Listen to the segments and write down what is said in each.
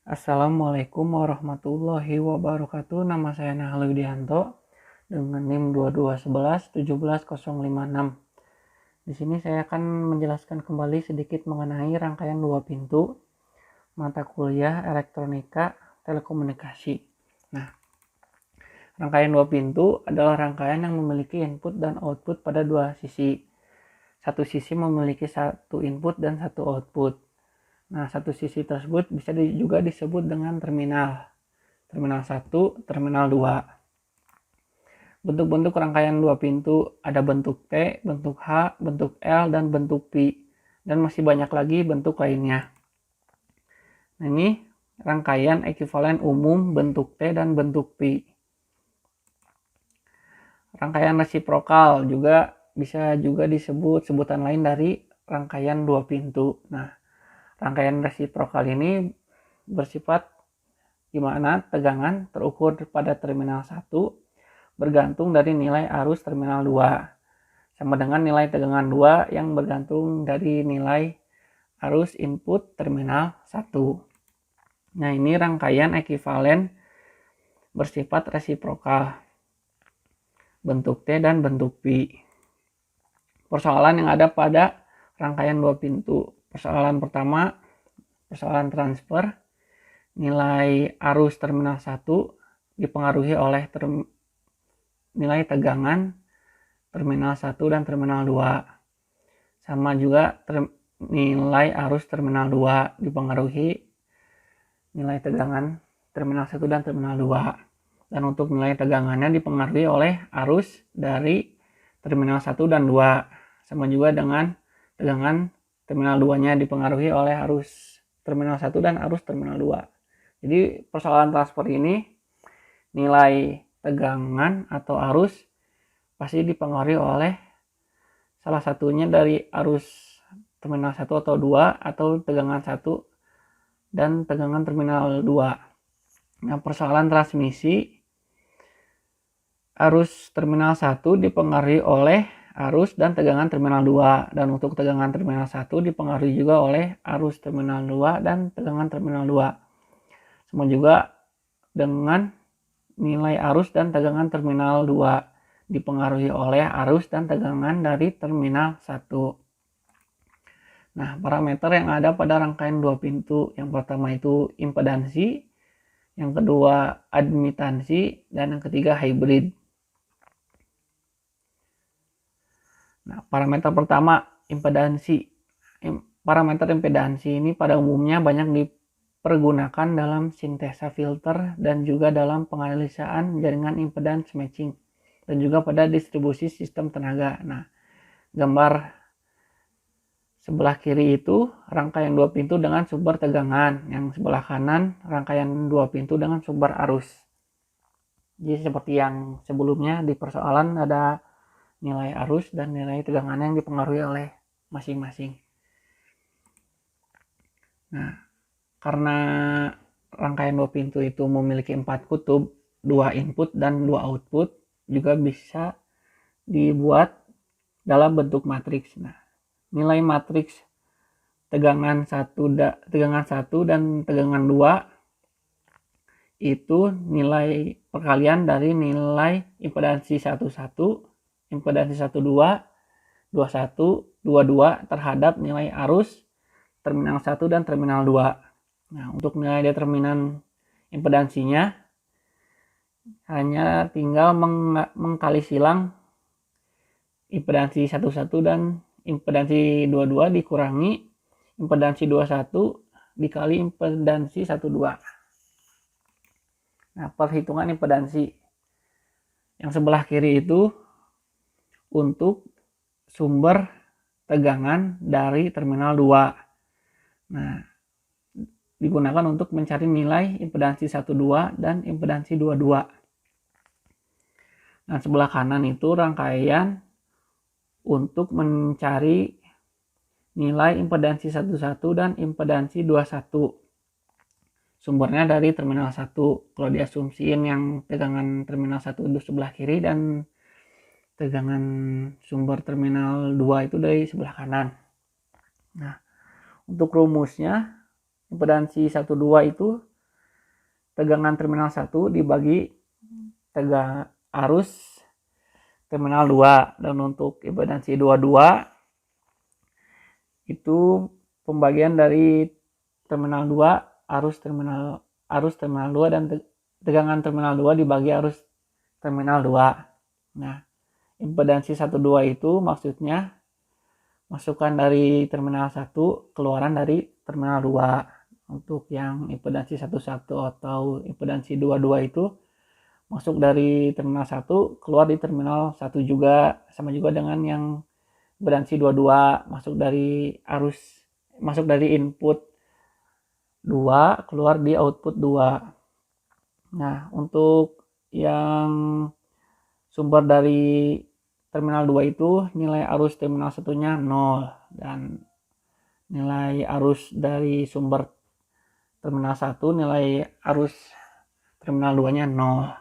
Assalamualaikum warahmatullahi wabarakatuh. Nama saya Nahal Widianto dengan NIM 2211 17056. Di sini saya akan menjelaskan kembali sedikit mengenai rangkaian dua pintu mata kuliah elektronika telekomunikasi. Nah, rangkaian dua pintu adalah rangkaian yang memiliki input dan output pada dua sisi. Satu sisi memiliki satu input dan satu output. Nah, satu sisi tersebut bisa juga disebut dengan terminal. Terminal 1, terminal 2. Bentuk-bentuk rangkaian dua pintu ada bentuk T, bentuk H, bentuk L, dan bentuk Pi. Dan masih banyak lagi bentuk lainnya. Nah, ini rangkaian ekuivalen umum bentuk T dan bentuk Pi. Rangkaian resiprokal bisa juga disebut sebutan lain dari rangkaian dua pintu. Nah, rangkaian resiprokal ini bersifat di mana tegangan terukur pada terminal 1 bergantung dari nilai arus terminal 2 sama dengan nilai tegangan 2 yang bergantung dari nilai arus input terminal 1. Nah, ini rangkaian ekuivalen bersifat resiprokal bentuk T dan bentuk Pi. Persoalan yang ada pada rangkaian dua pintu. Persoalan pertama, persoalan transfer. Nilai arus terminal 1 dipengaruhi oleh nilai tegangan terminal 1 dan terminal 2. Sama juga nilai arus terminal 2 dipengaruhi nilai tegangan terminal 1 dan terminal 2. Dan untuk nilai tegangannya dipengaruhi oleh arus dari terminal 1 dan 2. Sama juga dengan tegangan terminal 2-nya dipengaruhi oleh arus terminal 1 dan arus terminal 2. Jadi persoalan transfer ini nilai tegangan atau arus pasti dipengaruhi oleh salah satunya dari arus terminal 1 atau 2 atau tegangan 1 dan tegangan terminal 2. Nah, persoalan transmisi arus terminal 1 dipengaruhi oleh arus dan tegangan terminal 2, dan untuk tegangan terminal 1 dipengaruhi juga oleh arus terminal 2 dan tegangan terminal 2. Sama juga dengan nilai arus dan tegangan terminal 2 dipengaruhi oleh arus dan tegangan dari terminal 1. Nah, parameter yang ada pada rangkaian dua pintu, yang pertama itu impedansi, yang kedua admitansi, dan yang ketiga hybrid. Nah, parameter pertama impedansi. Parameter impedansi ini pada umumnya banyak dipergunakan dalam sintesa filter dan juga dalam penganalisaan jaringan impedans matching dan juga pada distribusi sistem tenaga. Nah, gambar sebelah kiri itu rangkaian dua pintu dengan sumber tegangan, yang sebelah kanan rangkaian dua pintu dengan sumber arus. Jadi seperti yang sebelumnya di persoalan ada nilai arus dan nilai tegangan yang dipengaruhi oleh masing-masing. Nah, karena rangkaian dua pintu itu memiliki 4 kutub, 2 input dan 2 output, juga bisa dibuat dalam bentuk matriks. Nah, nilai matriks tegangan 1 dan tegangan 2 itu nilai perkalian dari nilai impedansi 11, impedansi 12, 21, 22 terhadap nilai arus terminal 1 dan terminal 2. Nah, untuk nilai determinan impedansinya hanya tinggal mengkali silang impedansi 11 dan impedansi 22 dikurangi impedansi 21 dikali impedansi 12. Nah, perhitungan impedansi yang sebelah kiri itu untuk sumber tegangan dari terminal 2. Nah, digunakan untuk mencari nilai impedansi 12 dan impedansi 22. Nah, sebelah kanan itu rangkaian untuk mencari nilai impedansi 11 dan impedansi 21. Sumbernya dari terminal 1. Kalau diasumsiin yang tegangan terminal 1 di sebelah kiri dan tegangan sumber terminal 2 itu dari sebelah kanan. Nah, untuk rumusnya impedansi 12 itu tegangan terminal 1 dibagi arus terminal 2, dan untuk impedansi 22 itu pembagian dari terminal 2 arus terminal 2 dan tegangan terminal 2 dibagi arus terminal 2. Nah, impedansi 12 itu maksudnya masukan dari terminal 1, keluaran dari terminal 2. Untuk yang impedansi 11 atau impedansi 22 itu masuk dari terminal 1, keluar di terminal 1 juga, sama juga dengan yang impedansi 22 masuk dari input 2, keluar di output 2. Nah, untuk yang sumber dari terminal 2 itu nilai arus terminal 1-nya 0, dan nilai arus dari sumber terminal 1, nilai arus terminal 2-nya 0.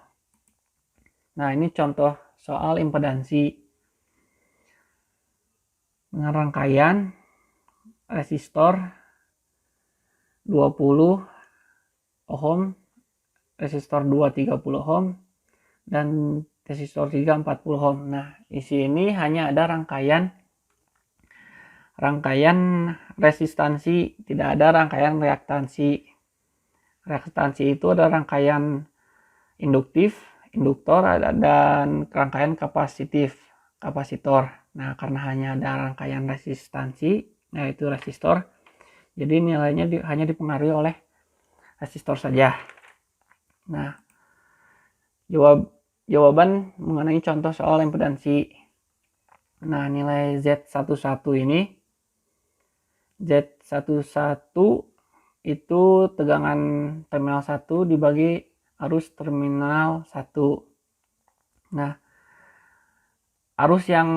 Nah, ini contoh soal impedansi dengan rangkaian resistor 20 ohm, resistor 2 30 ohm, dan resistor 3 40 ohm. Nah, di sini hanya ada rangkaian resistansi, tidak ada rangkaian reaktansi. Reaktansi itu ada rangkaian induktor, dan rangkaian kapasitor. Nah, karena hanya ada rangkaian resistansi, yaitu resistor, jadi nilainya hanya dipengaruhi oleh resistor saja. Nah, jawaban mengenai contoh soal impedansi. Nah, nilai Z11 ini, Z11 itu tegangan terminal 1 dibagi arus terminal 1. Nah, arus yang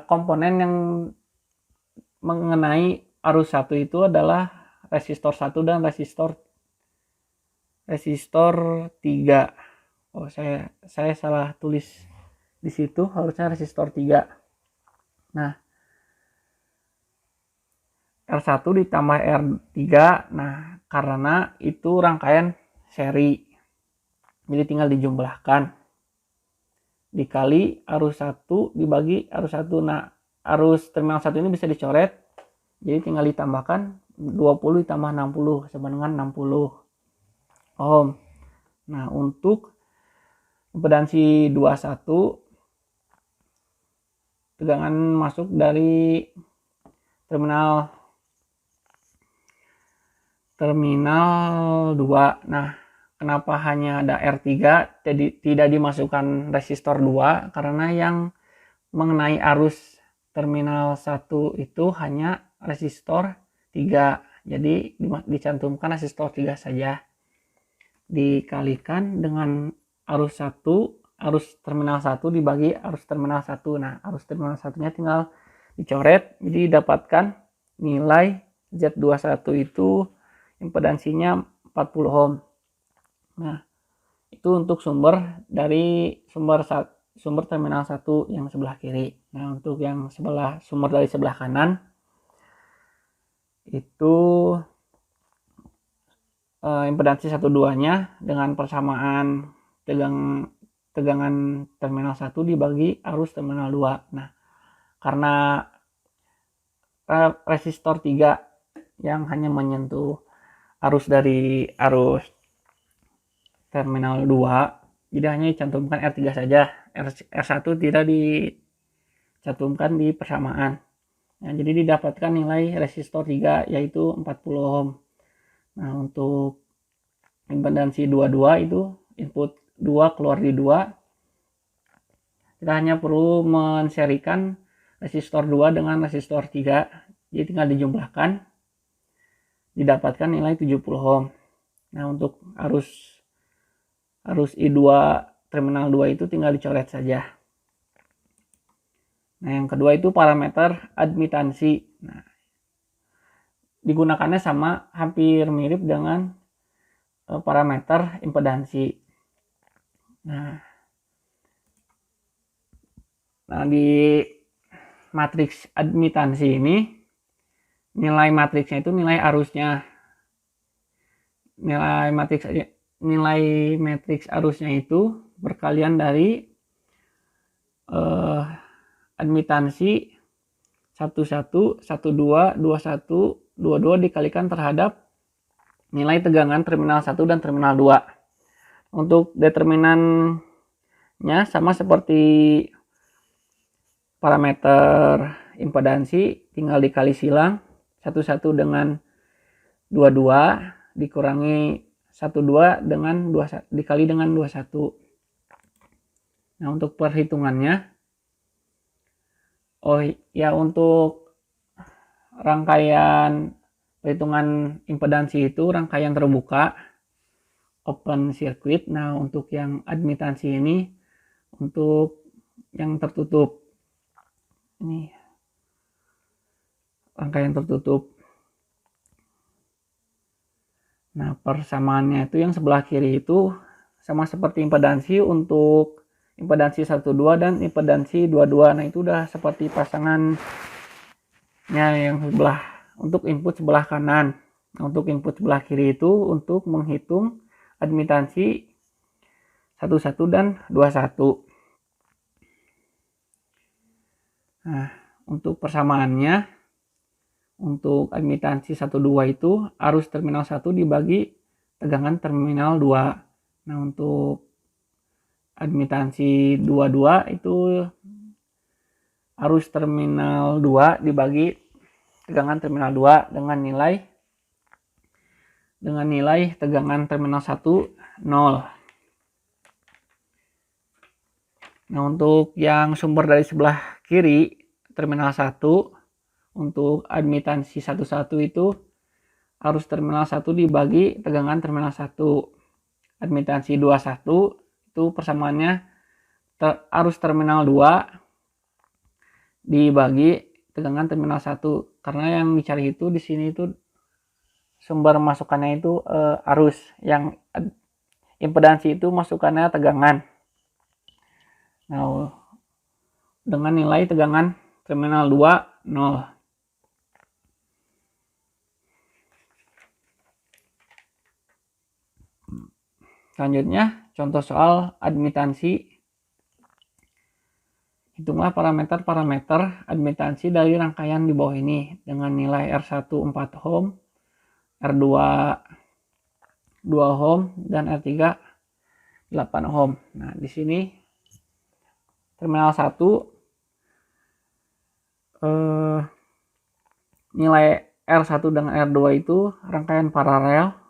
komponen yang mengenai arus 1 itu adalah resistor 1 dan resistor 3. Oh, saya salah tulis di situ, harusnya resistor 3. Nah, R1 ditambah R3. Nah, karena itu rangkaian seri, jadi tinggal dijumlahkan dikali arus 1 dibagi arus 1. Nah, arus terminal 1 ini bisa dicoret, jadi tinggal ditambahkan 20 ditambah 60 sama dengan 60 ohm. Nah, untuk impedansi 21, tegangan masuk dari terminal 2. Nah, kenapa hanya ada R3, jadi tidak dimasukkan resistor 2? Karena yang mengenai arus terminal 1 itu hanya resistor 3. Jadi dicantumkan resistor 3 saja. Dikalikan dengan arus 1, arus terminal 1 dibagi arus terminal 1. Nah, arus terminal 1-nya tinggal dicoret, jadi dapatkan nilai Z21 itu impedansinya 40 ohm. Nah, itu untuk sumber terminal 1 yang sebelah kiri. Nah, untuk yang sumber dari sebelah kanan itu impedansi 12-nya dengan persamaan tegangan terminal 1 dibagi arus terminal 2. Nah, karena resistor 3 yang hanya menyentuh arus dari arus terminal 2, jadi hanya dicantumkan R3 saja. R1 tidak dicantumkan di persamaan. Nah, jadi didapatkan nilai resistor 3 yaitu 40 ohm. Nah, untuk impedansi 22 itu input 2 keluar di 2. Kita hanya perlu menserikan resistor 2 dengan resistor 3. Jadi tinggal dijumlahkan, didapatkan nilai 70 ohm. Nah, untuk arus I2 terminal 2 itu tinggal dicoret saja. Nah, yang kedua itu parameter admitansi. Nah, digunakannya sama, hampir mirip dengan parameter impedansi. Nah, di matriks admitansi ini, nilai matriksnya itu nilai arusnya. nilai matriks arusnya itu perkalian dari admitansi 11, 12, 21, 22 dikalikan terhadap nilai tegangan terminal 1 dan terminal 2. Untuk determinannya sama seperti parameter impedansi, tinggal dikali silang 11 dengan 22 dikurangi 12 dengan 21 dikali dengan 21. Nah, untuk perhitungannya, untuk rangkaian perhitungan impedansi itu rangkaian terbuka, open circuit. Nah, untuk yang admitansi ini untuk yang tertutup. Ini rangkaian tertutup. Nah, persamaannya itu yang sebelah kiri itu sama seperti impedansi untuk impedansi 12 dan impedansi 22. Nah, itu udah seperti pasangannya yang sebelah untuk input sebelah kanan. Nah, untuk input sebelah kiri itu untuk menghitung admitansi 11 dan 21. Nah, untuk persamaannya untuk admitansi 12 itu arus terminal 1 dibagi tegangan terminal 2. Nah, untuk admitansi 22 itu arus terminal 2 dibagi tegangan terminal 2 dengan nilai tegangan terminal 1 0. Nah, untuk yang sumber dari sebelah kiri terminal 1 untuk admitansi 11 itu arus terminal 1 dibagi tegangan terminal 1. Admitansi 21 itu persamaannya arus terminal 2 dibagi tegangan terminal 1. Karena yang dicari itu di sini itu sumber masukannya itu arus, yang impedansi itu masukannya tegangan. Nah, dengan nilai tegangan terminal 2 0. Selanjutnya, contoh soal admitansi. Hitunglah parameter admitansi dari rangkaian di bawah ini dengan nilai R1 4 ohm, R2 2 ohm, dan R3 8 ohm. Nah, di sini terminal 1 nilai R1 dan R2 itu rangkaian paralel,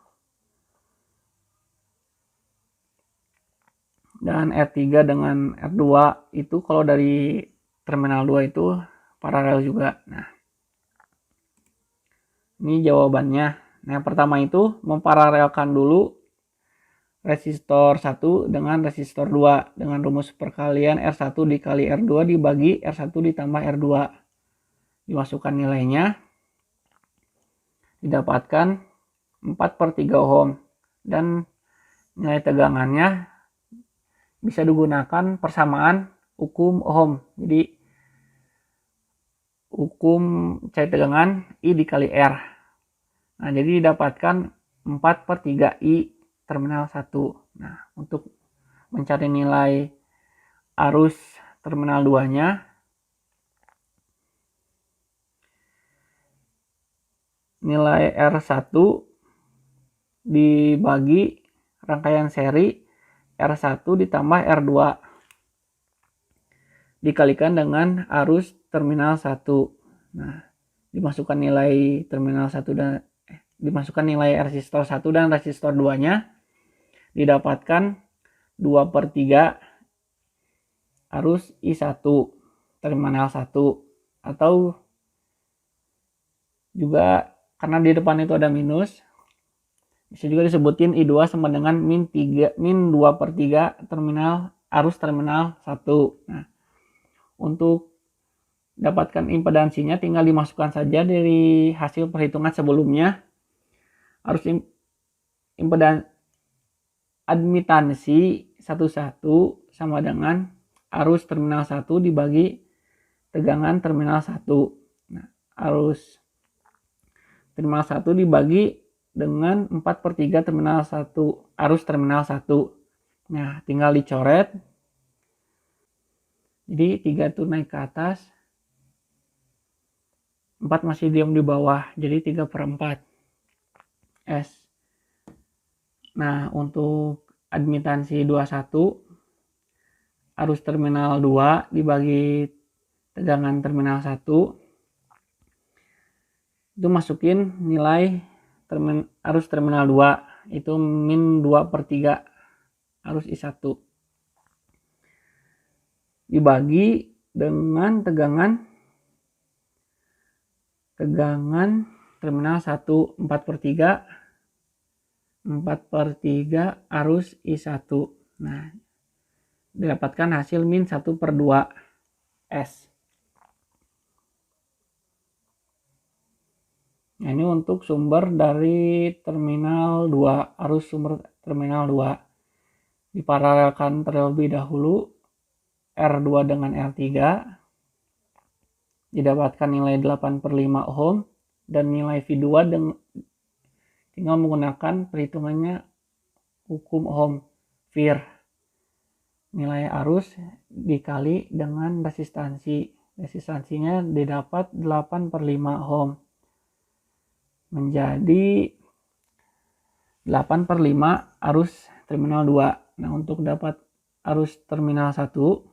dan R3 dengan R2 itu kalau dari terminal 2 itu paralel juga. Nah, ini jawabannya. Nah, yang pertama itu memparalelkan dulu resistor 1 dengan resistor 2 dengan rumus perkalian R1 dikali R2 dibagi R1 ditambah R2. Dimasukkan nilainya, didapatkan 4/3 ohm, dan nilai tegangannya bisa digunakan persamaan hukum Ohm. Jadi hukum cari tegangan I dikali R. Nah, jadi didapatkan 4/3 I terminal 1. Nah, untuk mencari nilai arus terminal 2-nya, nilai R1 dibagi rangkaian seri R1 ditambah R2 dikalikan dengan arus terminal 1. Nah, dimasukkan nilai terminal 1 dan dimasukkan nilai resistor 1 dan resistor 2-nya, didapatkan 2/3 arus I1 terminal 1, atau juga karena di depan itu ada minus, bisa juga disebutin I2 sama dengan min 2/3 terminal arus terminal 1. Nah, untuk dapatkan impedansinya tinggal dimasukkan saja dari hasil perhitungan sebelumnya. Arus impedan admitansi 11 sama dengan arus terminal 1 dibagi tegangan terminal 1. Nah, arus terminal 1 dibagi dengan 4/3 terminal 1, arus terminal 1. Nah, tinggal dicoret. Jadi 3 itu naik ke atas, 4 masih diam di bawah, jadi 3/4 S. Nah, untuk admitansi 21, arus terminal 2 dibagi tegangan terminal 1, itu masukin nilai arus terminal 2, itu min 2/3 arus I1, dibagi dengan tegangan terminal 1, 4/3 arus I1. Nah, didapatkan hasil min 1/2 S. Nah, ini untuk sumber dari terminal 2, arus sumber terminal 2. Diparalelkan terlebih dahulu R2 dengan R3, didapatkan nilai 8/5 ohm, dan nilai V2 tinggal menggunakan perhitungannya hukum Ohm, VIR. Nilai arus dikali dengan resistansi. Resistansinya didapat 8/5 ohm. Menjadi 8/5 arus terminal 2. Nah, untuk dapat arus terminal 1,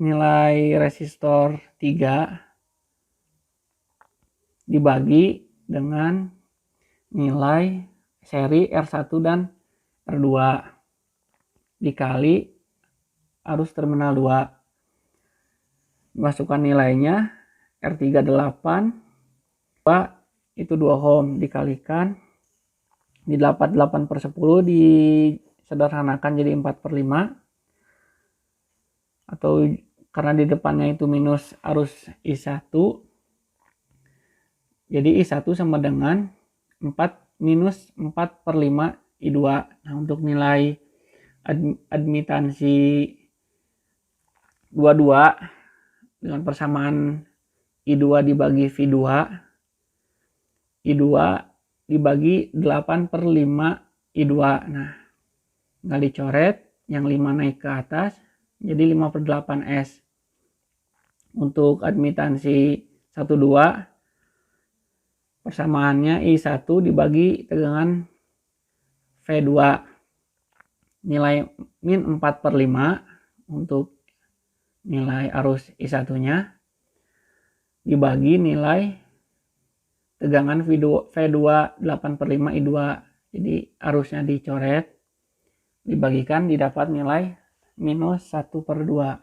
nilai resistor 3 dibagi dengan nilai seri R1 dan R2 dikali arus terminal 2. Masukkan nilainya, R3 8, itu 2 ohm, dikalikan, didapat 8/10, disederhanakan jadi 4/5, atau karena di depannya itu minus arus I1, jadi I1 sama dengan 4 minus 4/5 I2. Nah, untuk nilai admitansi 22 dengan persamaan I2 dibagi V2, I2 dibagi 8/5 I2. Nah, tinggal dicoret, yang 5 naik ke atas, jadi 5/8 S. Untuk admitansi 12, persamaannya I1 dibagi tegangan V2, nilai min 4/5 untuk nilai arus I1 nya, dibagi nilai tegangan V2 8/5 I2. Jadi arusnya dicoret, dibagikan, didapat nilai minus 1/2.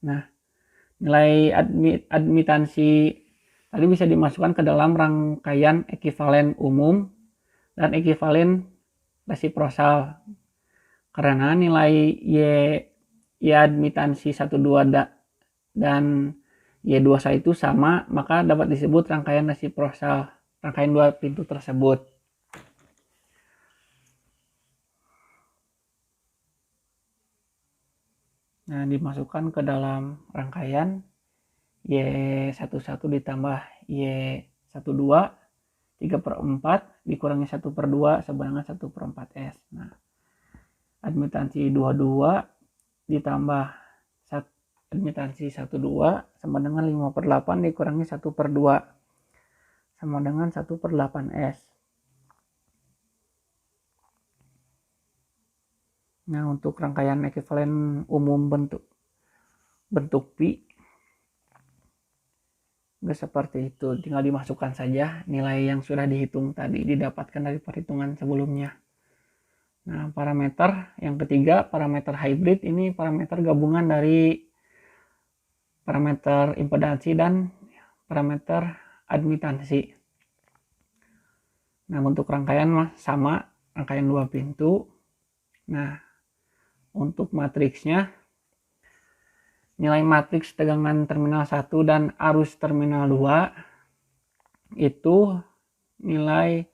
Nah, nilai admitansi tadi bisa dimasukkan ke dalam rangkaian ekivalen umum dan ekivalen resiprosal. Karena nilai Y admitansi 12 dan Y21 itu sama, maka dapat disebut rangkaian resiprosal, rangkaian 2 pintu tersebut. Nah, dimasukkan ke dalam rangkaian Y11 ditambah Y12, 3/4 dikurangi 1/2 sama dengan 1/4 S. Nah, admitansi 22 ditambah admitansi 12 sama dengan 5/8 dikurangi 1/2 sama dengan 1/8 S. Nah, untuk rangkaian ekivalen umum bentuk pi seperti itu, tinggal dimasukkan saja nilai yang sudah dihitung tadi, didapatkan dari perhitungan sebelumnya. Nah, parameter yang ketiga, parameter hybrid, ini parameter gabungan dari parameter impedansi dan parameter admitansi. Nah, untuk rangkaian sama, rangkaian 2 pintu. Nah, untuk matriksnya, nilai matriks tegangan terminal 1 dan arus terminal 2 itu nilai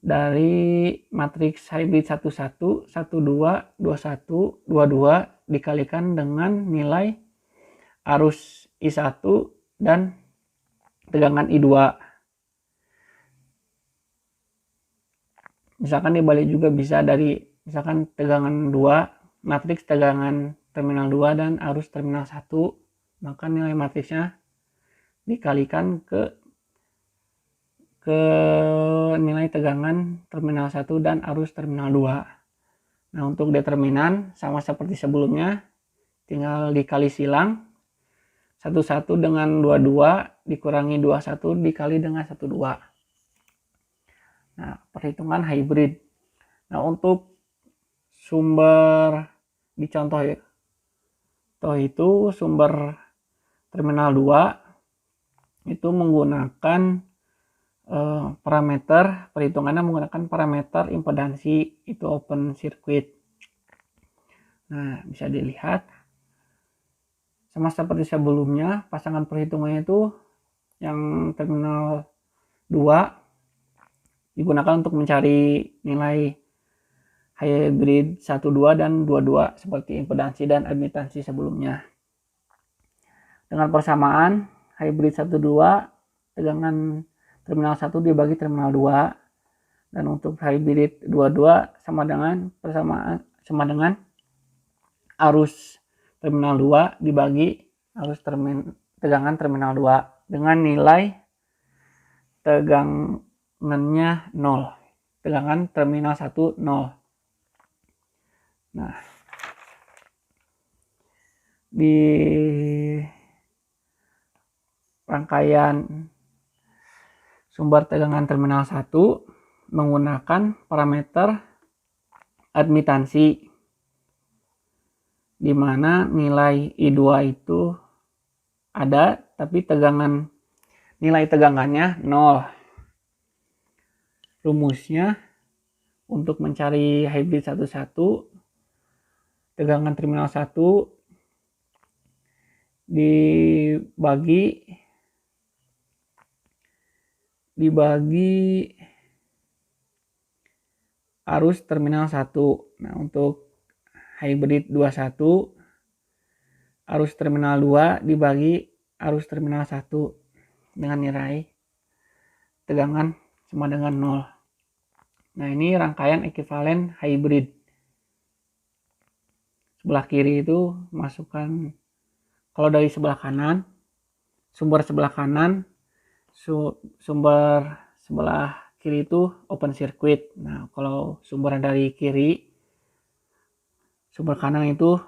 dari matriks hybrid 11, 12, 21, 22 dikalikan dengan nilai arus I1 dan tegangan I2. Misalkan dibalik juga bisa dari misalkan tegangan 2, matriks tegangan terminal 2 dan arus terminal 1, maka nilai matriksnya dikalikan ke nilai tegangan terminal 1 dan arus terminal 2. Nah, untuk determinan sama seperti sebelumnya, tinggal dikali silang. 11 dengan 22 dikurangi 21 dikali dengan 12. Nah, perhitungan hybrid. Nah, untuk sumber di contoh itu sumber terminal 2 itu menggunakan parameter perhitungannya menggunakan parameter impedansi itu open circuit. Nah, bisa dilihat sama seperti sebelumnya, pasangan perhitungannya itu yang terminal 2 digunakan untuk mencari nilai hybrid 12 dan 22 seperti impedansi dan admitansi sebelumnya. Dengan persamaan hybrid 12 tegangan terminal 1 dibagi terminal 2, dan untuk hybrid 22 sama dengan arus terminal 2 dibagi arus tegangan terminal 2 dengan nilai tegangannya 0. Tegangan terminal 1 0. Nah, di rangkaian sumber tegangan terminal 1 menggunakan parameter admitansi, di mana nilai I2 itu ada tapi nilai tegangannya 0. Rumusnya untuk mencari hybrid 11 tegangan terminal 1 dibagi arus terminal 1. Nah, untuk hybrid 21 arus terminal 2 dibagi arus terminal 1 dengan nilai tegangan sama dengan 0. Nah, ini rangkaian ekuivalen hybrid. Sebelah kiri itu masukkan, kalau dari sebelah kanan, sumber sebelah kanan, sumber sebelah kiri itu open circuit. Nah, kalau sumber dari kiri, sumber kanan itu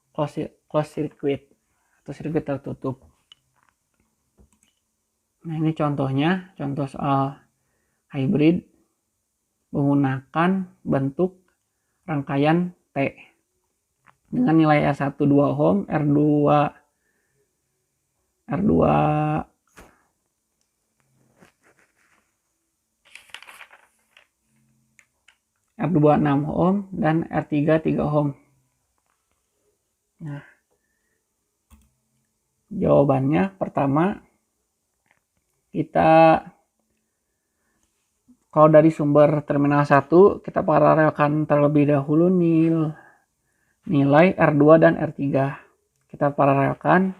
close circuit atau sirkuit tertutup. Nah, ini contohnya, contoh soal hybrid menggunakan bentuk rangkaian T dengan nilai R1 2 ohm, R2 6 ohm dan R3 3 ohm. Nah, jawabannya pertama, kita kalau dari sumber terminal 1 kita paralelkan terlebih dahulu nilai R2 dan R3. Kita paralelkan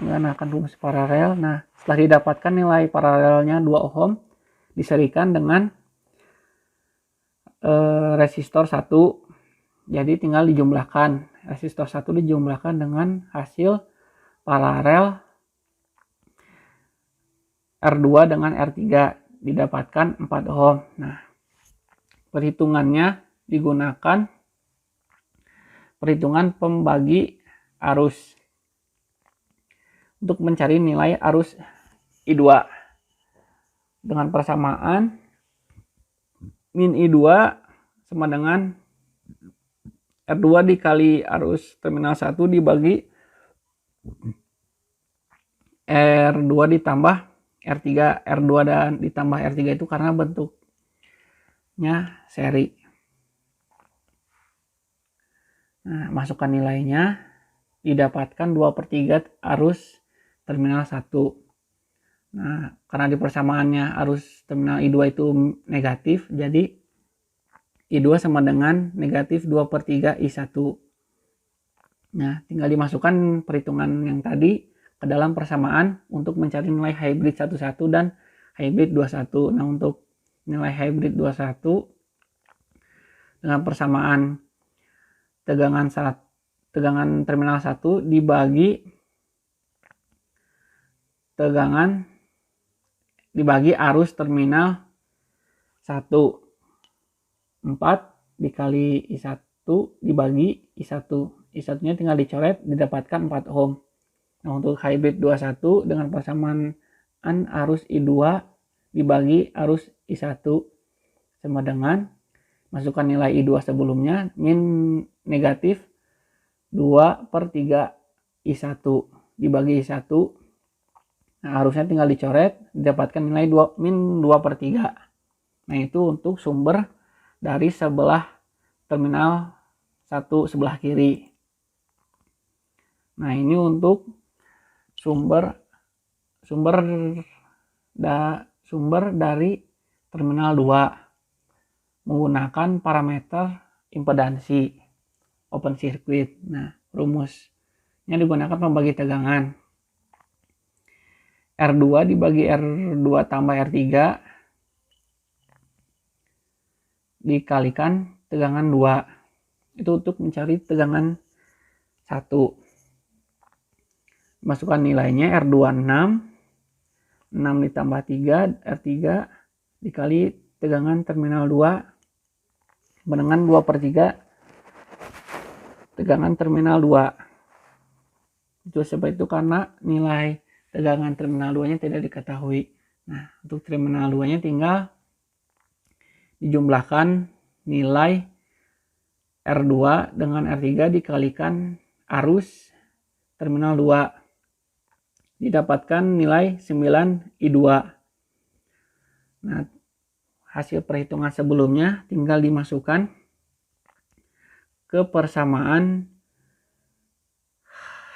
menggunakan rumus paralel. Nah, setelah didapatkan nilai paralelnya 2 ohm diserikan dengan resistor 1. Jadi tinggal dijumlahkan. Resistor 1 dijumlahkan dengan hasil paralel R2 dengan R3 didapatkan 4 ohm. Nah, perhitungannya digunakan perhitungan pembagi arus untuk mencari nilai arus I2 dengan persamaan min I2 sama dengan R2 dikali arus terminal 1 dibagi R2 ditambah R3. R2 dan ditambah R3 itu karena bentuknya seri. Nah, masukkan nilainya, didapatkan 2/3 arus terminal 1. Nah, karena di persamaannya arus terminal I2 itu negatif, jadi I2 sama dengan negatif 2/3 I1. Nah, tinggal dimasukkan perhitungan yang tadi ke dalam persamaan untuk mencari nilai hybrid 11 dan hybrid 21. Nah, untuk nilai hybrid 21 dengan persamaan tegangan terminal 1 dibagi arus terminal 1. 4 dikali I1 dibagi I1. I1 nya tinggal dicoret, didapatkan 4 ohm. Nah, untuk hybrid 21 dengan persamaan arus I2 dibagi arus I1 sama dengan masukkan nilai I2 sebelumnya min negatif 2/3 I1 dibagi I1. Nah, arusnya tinggal dicoret, didapatkan nilai min 2/3. Nah, itu untuk sumber dari sebelah terminal 1 sebelah kiri. Nah, ini untuk sumber dari terminal 2 menggunakan parameter impedansi open circuit. Nah, rumusnya digunakan pembagi tegangan. R2 dibagi R2 tambah R3 dikalikan tegangan 2. Itu untuk mencari tegangan 1. Masukkan nilainya R2 6 ditambah 3 R3 dikali tegangan terminal 2 dengan 2/3 tegangan terminal 2. Itu sebab itu karena nilai tegangan terminal 2 nya tidak diketahui. Nah, untuk terminal 2 nya tinggal dijumlahkan nilai R2 dengan R3 dikalikan arus terminal 2. Didapatkan nilai 9 I2. Nah, hasil perhitungan sebelumnya tinggal dimasukkan ke persamaan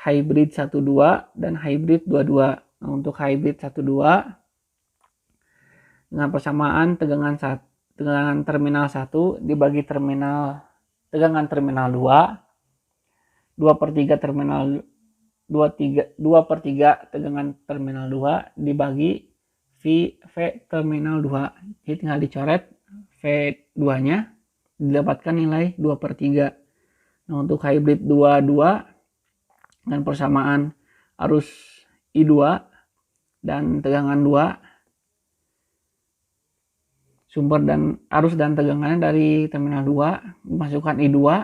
hybrid 12 dan hybrid 22. Nah, untuk hybrid 12 dengan persamaan tegangan terminal 1 dibagi tegangan terminal 2, 2/3 terminal 2/3 tegangan terminal 2 dibagi V terminal 2. Jadi tinggal dicoret V2 nya didapatkan nilai 2/3. Nah, untuk hybrid 22 dengan persamaan arus I2 dan tegangan 2, sumber dan arus dan tegangannya dari terminal 2, dimasukkan I2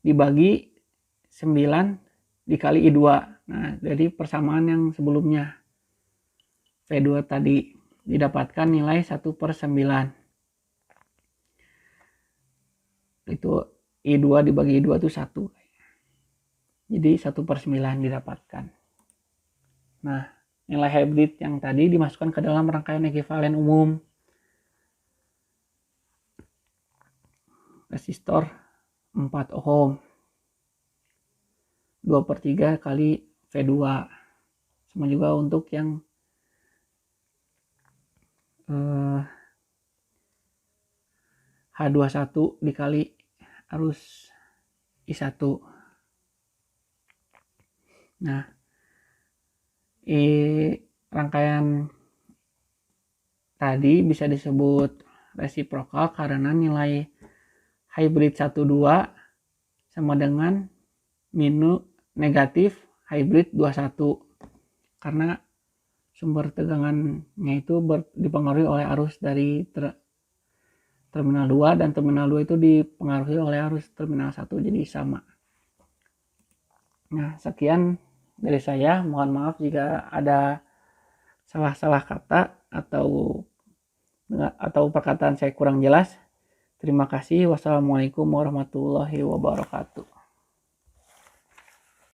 dibagi 9 dikali I2. Nah, jadi persamaan yang sebelumnya V2 tadi didapatkan nilai 1/9. Itu I2 dibagi I2 itu 1. Jadi 1/9 didapatkan. Nah, nilai hybrid yang tadi dimasukkan ke dalam rangkaian ekuivalen umum. Resistor 4 ohm. 2/3 kali V2. Sama juga untuk yang H21 dikali arus I1. Nah, rangkaian tadi bisa disebut resiprokal karena nilai hybrid 12 sama dengan negatif hybrid 21. Karena sumber tegangannya itu dipengaruhi oleh arus dari terminal 2 dan terminal 2 itu dipengaruhi oleh arus terminal 1, jadi sama. Nah, sekian dari saya. Mohon maaf jika ada salah-salah kata atau perkataan saya kurang jelas. Terima kasih. Wassalamualaikum warahmatullahi wabarakatuh.